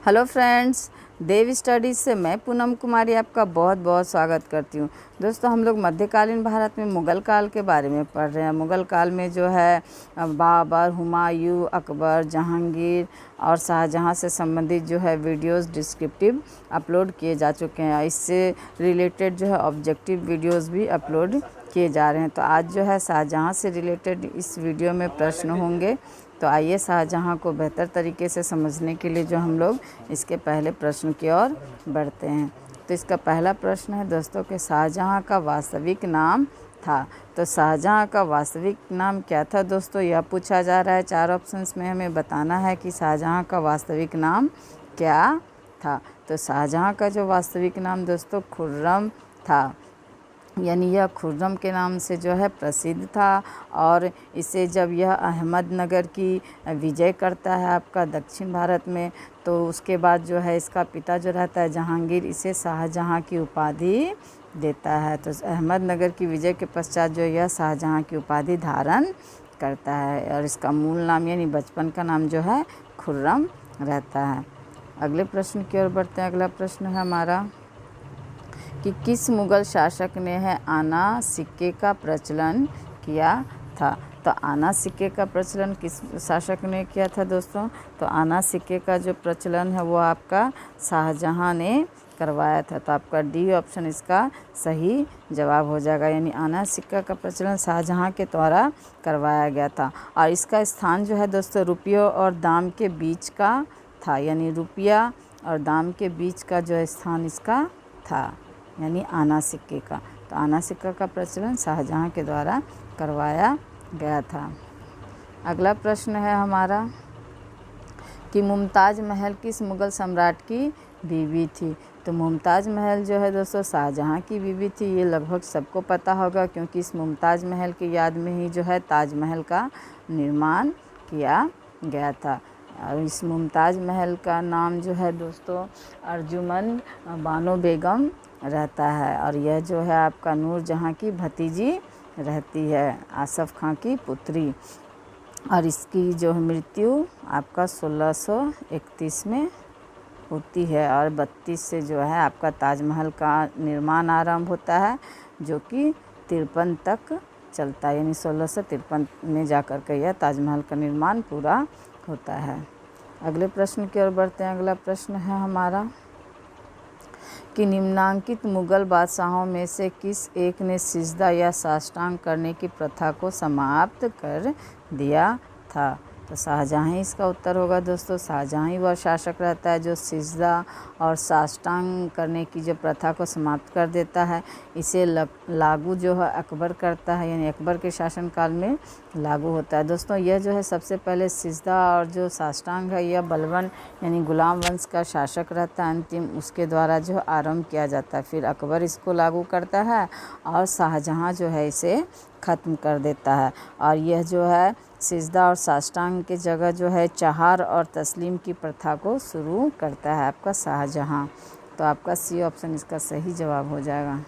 Hello friends, देव studies से मैं पूनम कुमारी आपका बहुत बहुत स्वागत करती हूँ। दोस्तों, हम लोग मध्यकालीन भारत में मुग़ल काल के बारे में पढ़ रहे हैं। मुग़ल काल में जो है बाबर, हुमायूं, अकबर, जहांगीर और शाहजहां से संबंधित जो है वीडियोस डिस्क्रिप्टिव अपलोड किए जा चुके हैं। इससे रिलेटेड जो है ऑब्जेक्टिव वीडियोस भी अपलोड किए जा रहे हैं। तो आज जो है शाहजहां से रिलेटेड इस वीडियो में प्रश्न होंगे। तो आइए शाहजहां को बेहतर तरीके से समझने के लिए जो हम लोग इसके पहले प्रश्न की ओर बढ़ते हैं। तो इसका पहला प्रश्न है दोस्तों कि शाहजहां का वास्तविक नाम था। तो शाहजहां का वास्तविक नाम क्या था दोस्तों, यह पूछा जा रहा है। 4 ऑप्शंस में हमें बताना है कि शाहजहां का वास्तविक नाम क्या था। तो शाहजहां का जो वास्तविक नाम दोस्तों खुर्रम था, यानी यह खुर्रम के नाम से जो है प्रसिद्ध था। और इसे जब यह अहमदनगर की विजय करता है आपका दक्षिण भारत में, तो उसके बाद जो है इसका पिता जो रहता है जहांगीर, इसे शाहजहां की उपाधि देता है। तो अहमदनगर की विजय के पश्चात जो यह शाहजहां की उपाधि धारण करता है और इसका मूल नाम यानी बचपन का नाम जो है खुर्रम रहता है। अगले प्रश्न की ओर बढ़ते हैं। अगला प्रश्न है हमारा कि किस मुग़ल शासक ने है आना सिक्के का प्रचलन किया था। तो आना सिक्के का प्रचलन किस शासक ने किया था दोस्तों। तो आना सिक्के का जो प्रचलन है वो आपका शाहजहां ने करवाया था। तो आपका डी ऑप्शन इसका सही जवाब हो जाएगा, यानी आना सिक्का का प्रचलन शाहजहां के द्वारा करवाया गया था। और इसका स्थान जो है दोस्तों रुपयों और दाम के बीच का था, यानी रुपया और दाम के बीच का जो स्थान इसका था, यानी आना सिक्के का। तो आना सिक्का का प्रचलन शाहजहां के द्वारा करवाया गया था। अगला प्रश्न है हमारा कि मुमताज़ महल किस मुग़ल सम्राट की बीवी थी। तो मुमताज़ महल जो है दोस्तों शाहजहां की बीवी थी। ये लगभग सबको पता होगा, क्योंकि इस मुमताज़ महल की याद में ही जो है ताजमहल का निर्माण किया गया था। और इस मुमताज़ महल का नाम जो है दोस्तों अर्जुमंद बानो बेगम रहता है। और यह जो है आपका नूरजहां की भतीजी रहती है, आसफ़ खां की पुत्री। और इसकी जो मृत्यु आपका 1631 में होती है। और 32 से जो है आपका ताजमहल का निर्माण आरंभ होता है, जो कि 53 तक चलता है, यानी 1653 में जाकर के यह ताजमहल का निर्माण पूरा होता है। अगले प्रश्न की ओर बढ़ते हैं। अगला प्रश्न है हमारा कि निम्नांकित मुग़ल बादशाहों में से किस एक ने सिजदा या साष्टांग करने की प्रथा को समाप्त कर दिया था। तो शाहजहां ही इसका उत्तर होगा दोस्तों। शाहजहां ही वह शासक रहता है जो सिजदा और साष्टांग करने की जो प्रथा को समाप्त कर देता है। इसे लागू जो है अकबर करता है, यानी अकबर के शासनकाल में लागू होता है। दोस्तों, यह जो है सबसे पहले सिजदा और जो साष्टांग है यह बलबन यानी गुलाम वंश का शासक रहता है, अंतिम उसके द्वारा जो आरंभ किया जाता है। फिर अकबर इसको लागू करता है और शाहजहां जो है इसे ख़त्म कर देता है। और यह जो है सिजदा और साष्टांग के जगह जो है चहार और तस्लीम की प्रथा को शुरू करता है आपका शाहजहां। तो आपका सी ऑप्शन इसका सही जवाब हो जाएगा।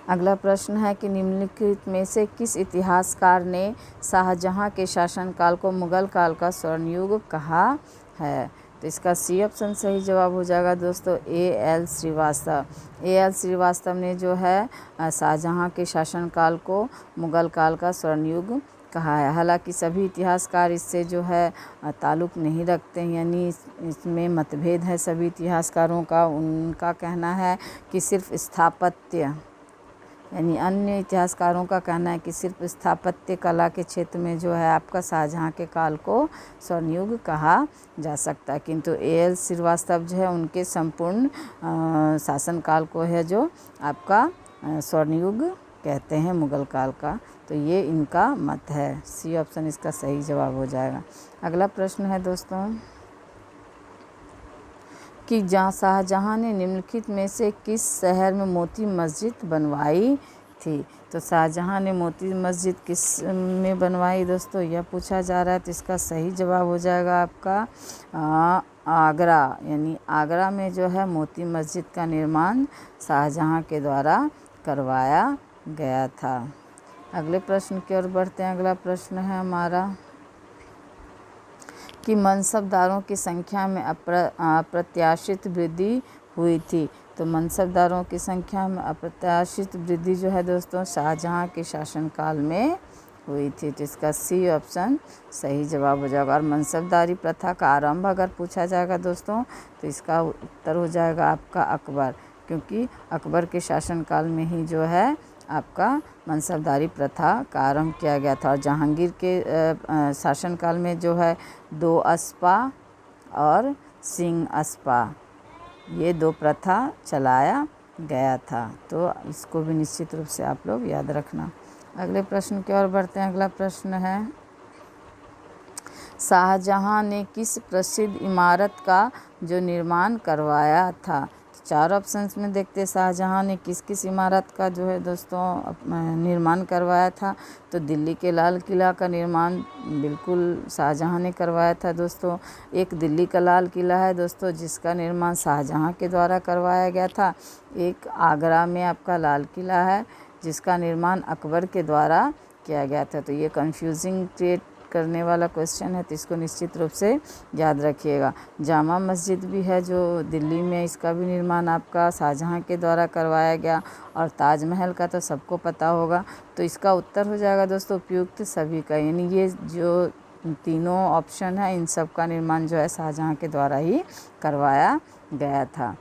अगला प्रश्न है कि निम्नलिखित में से किस इतिहासकार ने शाहजहां के शासनकाल को मुग़ल काल का स्वर्ण युग कहा है। तो इसका सी ऑप्शन सही जवाब हो जाएगा दोस्तों A.L. श्रीवास्तव। A.L. श्रीवास्तव ने जो है शाहजहां के शासनकाल को मुग़ल काल का स्वर्ण युग कहा है। हालांकि सभी इतिहासकार इससे जो है ताल्लुक़ नहीं रखते हैं, यानी इसमें मतभेद है सभी इतिहासकारों का। उनका कहना है कि सिर्फ स्थापत्य, यानी अन्य इतिहासकारों का कहना है कि सिर्फ स्थापत्य कला के क्षेत्र में जो है आपका शाहजहां के काल को स्वर्ण युग कहा जा सकता है। किंतु A.L. श्रीवास्तव जो है उनके संपूर्ण शासनकाल को है जो आपका स्वर्ण युग कहते हैं मुग़ल काल का। तो ये इनका मत है। सी ऑप्शन इसका सही जवाब हो जाएगा। अगला प्रश्न है दोस्तों कि शाहजहां ने निम्नलिखित में से किस शहर में मोती मस्जिद बनवाई थी। तो शाहजहां ने मोती मस्जिद किस में बनवाई दोस्तों, यह पूछा जा रहा है। तो इसका सही जवाब हो जाएगा आपका आगरा, यानी आगरा में जो है मोती मस्जिद का निर्माण शाहजहां के द्वारा करवाया गया था। अगले प्रश्न की ओर बढ़ते हैं। अगला प्रश्न है हमारा कि मनसबदारों की संख्या में अप्रत्याशित वृद्धि हुई थी। तो मनसबदारों की संख्या में अप्रत्याशित वृद्धि जो है दोस्तों शाहजहाँ के शासनकाल में हुई थी। तो इसका सी ऑप्शन सही जवाब हो जाएगा। और मनसबदारी प्रथा का आरंभ अगर पूछा जाएगा दोस्तों तो इसका उत्तर हो जाएगा आपका अकबर, क्योंकि अकबर के शासनकाल में ही जो है आपका मनसबदारी प्रथा का आरंभ किया गया था। और जहांगीर के शासनकाल में जो है 2 अस्पा और सिंह अस्पा ये 2 प्रथा चलाया गया था। तो इसको भी निश्चित रूप से आप लोग याद रखना। अगले प्रश्न की ओर बढ़ते हैं। अगला प्रश्न है, शाहजहाँ ने किस प्रसिद्ध इमारत का जो निर्माण करवाया था। 4 ऑप्शंस में देखते हैं शाहजहाँ ने किस किस इमारत का जो है दोस्तों निर्माण करवाया था। तो दिल्ली के लाल किला का निर्माण बिल्कुल शाहजहाँ ने करवाया था दोस्तों। एक दिल्ली का लाल किला है दोस्तों जिसका निर्माण शाहजहाँ के द्वारा करवाया गया था। एक आगरा में आपका लाल किला है जिसका निर्माण अकबर के द्वारा किया गया था। तो ये कंफ्यूजिंग क्रिएट करने वाला क्वेश्चन है, तो इसको निश्चित रूप से याद रखिएगा। जामा मस्जिद भी है जो दिल्ली में, इसका भी निर्माण आपका शाहजहाँ के द्वारा करवाया गया। और ताजमहल का तो सबको पता होगा। तो इसका उत्तर हो जाएगा दोस्तों उपयुक्त सभी का, यानी ये जो तीनों ऑप्शन है इन सब का निर्माण जो है शाहजहाँ के द्वारा ही करवाया गया था।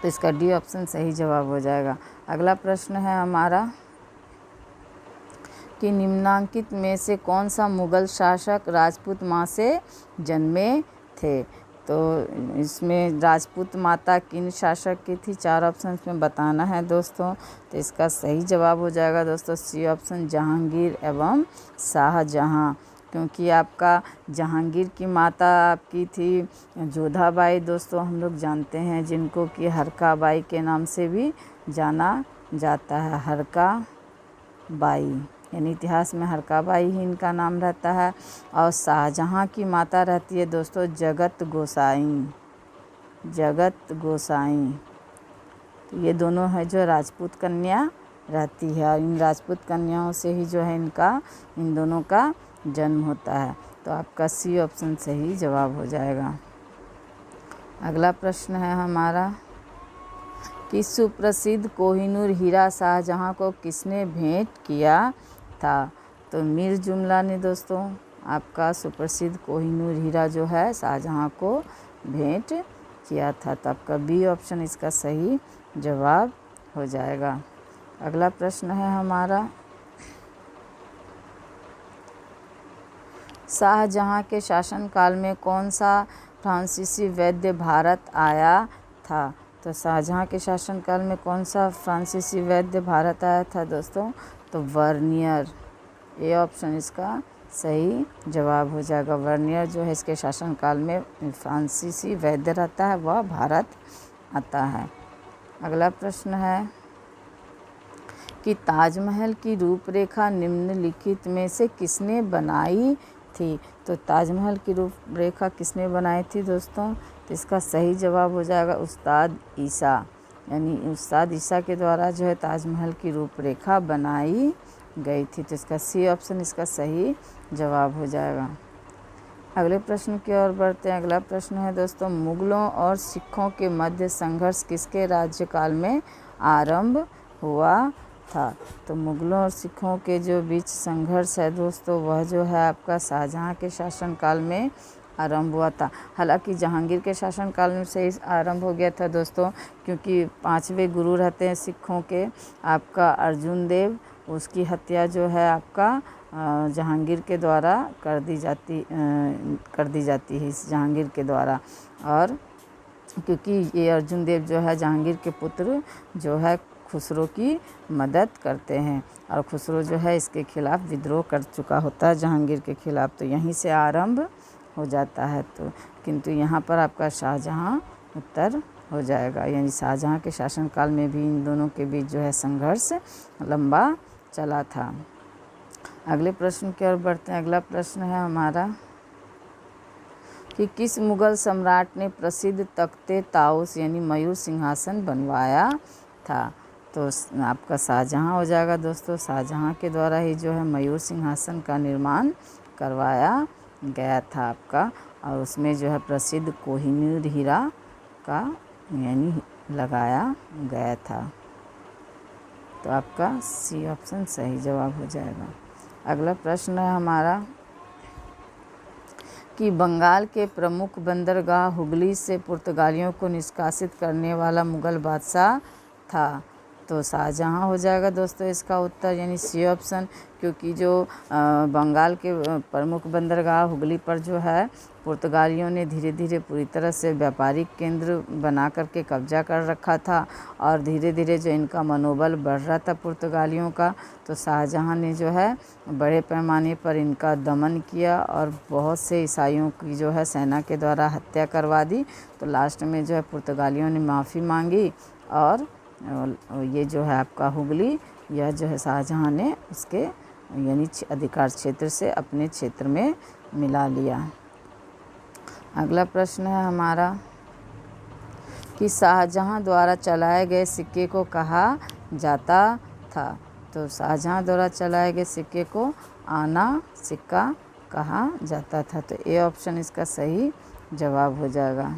तो इसका डी ऑप्शन सही जवाब हो जाएगा। अगला प्रश्न है हमारा कि निम्नांकित में से कौन सा मुगल शासक राजपूत माँ से जन्मे थे। तो इसमें राजपूत माता किन शासक की थी 4 ऑप्शन में बताना है दोस्तों। तो इसका सही जवाब हो जाएगा दोस्तों सी ऑप्शन जहांगीर एवं शाहजहाँ, क्योंकि आपका जहांगीर की माता आपकी थी जोधाबाई दोस्तों, हम लोग जानते हैं जिनको कि हरका बाई के नाम से भी जाना जाता है। हरका बाई यानी इतिहास में हरका बाई ही इनका नाम रहता है। और शाहजहाँ की माता रहती है दोस्तों जगत गोसाई। जगत गोसाई तो ये दोनों है जो राजपूत कन्या रहती है। और इन राजपूत कन्याओं से ही जो है इन दोनों का जन्म होता है। तो आपका सी ऑप्शन सही जवाब हो जाएगा। अगला प्रश्न है हमारा कि सुप्रसिद्ध कोहिनूर हीरा शाहजहाँ को किसने भेंट किया था। तो मीर जुमला ने दोस्तों आपका सुप्रसिद्ध कोहिनूर हीरा जो है शाहजहाँ को भेंट किया था। तो आपका बी ऑप्शन इसका सही जवाब हो जाएगा। अगला प्रश्न है हमारा शाहजहाँ के शासनकाल में कौन सा फ्रांसीसी वैद्य भारत आया था। तो शाहजहाँ के शासनकाल में कौन सा फ्रांसीसी वैद्य भारत आया था दोस्तों। तो वर्नियर, ए ऑप्शन इसका सही जवाब हो जाएगा। वर्नियर जो है इसके शासनकाल में फ्रांसीसी वैद्य रहता है, वह भारत आता है। अगला प्रश्न है कि ताजमहल की रूपरेखा निम्नलिखित में से किसने बनाई थी। तो ताजमहल की रूपरेखा किसने बनाई थी दोस्तों। तो इसका सही जवाब हो जाएगा उस्ताद ईसा, यानी उस्ताद ईसा के द्वारा जो है ताजमहल की रूपरेखा बनाई गई थी। तो इसका सी ऑप्शन इसका सही जवाब हो जाएगा। अगले प्रश्न की ओर बढ़ते हैं। अगला प्रश्न है दोस्तों मुगलों और सिखों के मध्य संघर्ष किसके राज्यकाल में आरंभ हुआ था। तो मुगलों और सिखों के जो बीच संघर्ष है दोस्तों वह जो है आपका शाहजहाँ के शासनकाल में आरंभ हुआ था। हालांकि जहांगीर के शासनकाल में से आरंभ हो गया था दोस्तों, क्योंकि 5वें गुरु रहते हैं सिखों के आपका अर्जुन देव, उसकी हत्या जो है आपका जहांगीर के द्वारा कर दी जाती है इस जहांगीर के द्वारा। और क्योंकि ये अर्जुन देव जो है जहांगीर के पुत्र जो है खुसरो की मदद करते हैं और खुसरो जो है इसके खिलाफ विद्रोह कर चुका होता है जहांगीर के खिलाफ, तो यहीं से आरंभ हो जाता है। तो किंतु यहाँ पर आपका शाहजहाँ उत्तर हो जाएगा, यानी शाहजहाँ के शासनकाल में भी इन दोनों के बीच जो है संघर्ष लंबा चला था। अगले प्रश्न की ओर बढ़ते हैं। अगला प्रश्न है हमारा कि किस मुगल सम्राट ने प्रसिद्ध तख्ते ताउस यानी मयूर सिंहासन बनवाया था। तो आपका शाहजहाँ हो जाएगा दोस्तों। शाहजहाँ के द्वारा ही जो है मयूर सिंहासन का निर्माण करवाया गया था आपका, और उसमें जो है प्रसिद्ध कोहिनूर हीरा का यानी लगाया गया था। तो आपका सी ऑप्शन सही जवाब हो जाएगा। अगला प्रश्न है हमारा कि बंगाल के प्रमुख बंदरगाह हुगली से पुर्तगालियों को निष्कासित करने वाला मुग़ल बादशाह था। तो शाहजहाँ हो जाएगा दोस्तों इसका उत्तर, यानी सी ऑप्शन, क्योंकि जो बंगाल के प्रमुख बंदरगाह हुगली पर जो है पुर्तगालियों ने धीरे धीरे पूरी तरह से व्यापारिक केंद्र बना करके कब्जा कर रखा था, और धीरे धीरे जो इनका मनोबल बढ़ रहा था पुर्तगालियों का, तो शाहजहाँ ने जो है बड़े पैमाने पर इनका दमन किया और बहुत से ईसाइयों की जो है सेना के द्वारा हत्या करवा दी। तो लास्ट में जो है पुर्तगालियों ने माफ़ी मांगी, और ये जो है आपका हुगली, यह जो है शाहजहाँ ने उसके यानी अधिकार क्षेत्र से अपने क्षेत्र में मिला लिया। अगला प्रश्न है हमारा कि शाहजहाँ द्वारा चलाए गए सिक्के को कहा जाता था। तो शाहजहाँ द्वारा चलाए गए सिक्के को आना सिक्का कहा जाता था। तो ए ऑप्शन इसका सही जवाब हो जाएगा।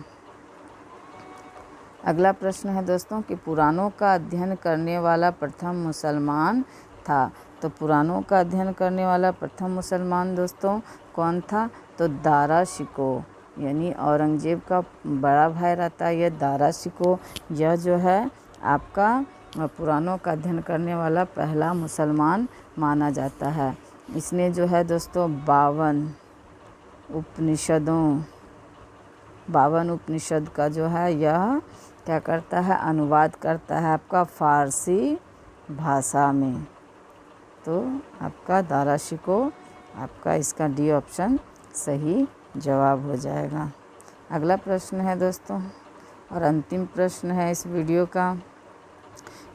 अगला प्रश्न है दोस्तों कि पुराणों का अध्ययन करने वाला प्रथम मुसलमान था। तो पुराणों का अध्ययन करने वाला प्रथम मुसलमान दोस्तों कौन था? तो दारा शिको, यानी औरंगजेब का बड़ा भाई रहता है यह दारा शिको। यह जो है आपका पुराणों का अध्ययन करने वाला पहला मुसलमान माना जाता है। इसने जो है दोस्तों 52 उपनिषद का जो है यह क्या करता है, अनुवाद करता है आपका फ़ारसी भाषा में। तो आपका दारा शिको, आपका इसका डी ऑप्शन सही जवाब हो जाएगा। अगला प्रश्न है दोस्तों और अंतिम प्रश्न है इस वीडियो का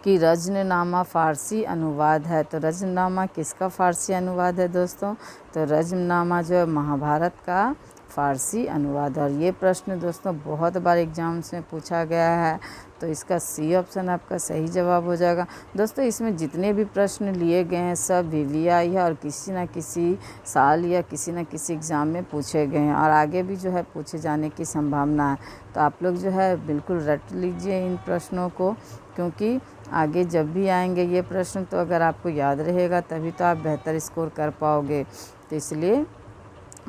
कि रज़्मनामा फ़ारसी अनुवाद है। तो रज़्मनामा किसका फ़ारसी अनुवाद है दोस्तों? तो रज़्मनामा जो है महाभारत का फ़ारसी अनुवाद। और ये प्रश्न दोस्तों बहुत बार एग्जाम्स में पूछा गया है, तो इसका सी ऑप्शन आपका सही जवाब हो जाएगा। दोस्तों इसमें जितने भी प्रश्न लिए गए हैं सब VVI है और किसी न किसी साल या किसी न किसी एग्ज़ाम में पूछे गए हैं और आगे भी जो है पूछे जाने की संभावना है। तो आप लोग जो है बिल्कुल रट लीजिए इन प्रश्नों को, क्योंकि आगे जब भी आएंगे ये प्रश्न तो अगर आपको याद रहेगा तभी तो आप बेहतर स्कोर कर पाओगे। तो इसलिए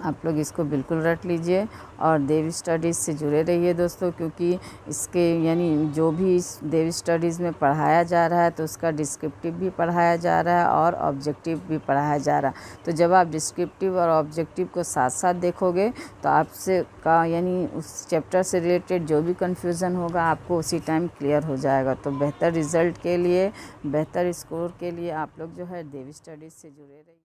आप लोग इसको बिल्कुल रट लीजिए और देव स्टडीज़ से जुड़े रहिए दोस्तों, क्योंकि इसके यानी जो भी इस देव स्टडीज़ में पढ़ाया जा रहा है तो उसका डिस्क्रिप्टिव भी पढ़ाया जा रहा है और ऑब्जेक्टिव भी पढ़ाया जा रहा है। तो जब आप डिस्क्रिप्टिव और ऑब्जेक्टिव को साथ साथ देखोगे तो आपसे का यानी उस चैप्टर से रिलेटेड जो भी कन्फ्यूज़न होगा आपको उसी टाइम क्लियर हो जाएगा। तो बेहतर रिज़ल्ट के लिए, बेहतर स्कोर के लिए आप लोग जो है देव स्टडीज़ से जुड़े रहिए।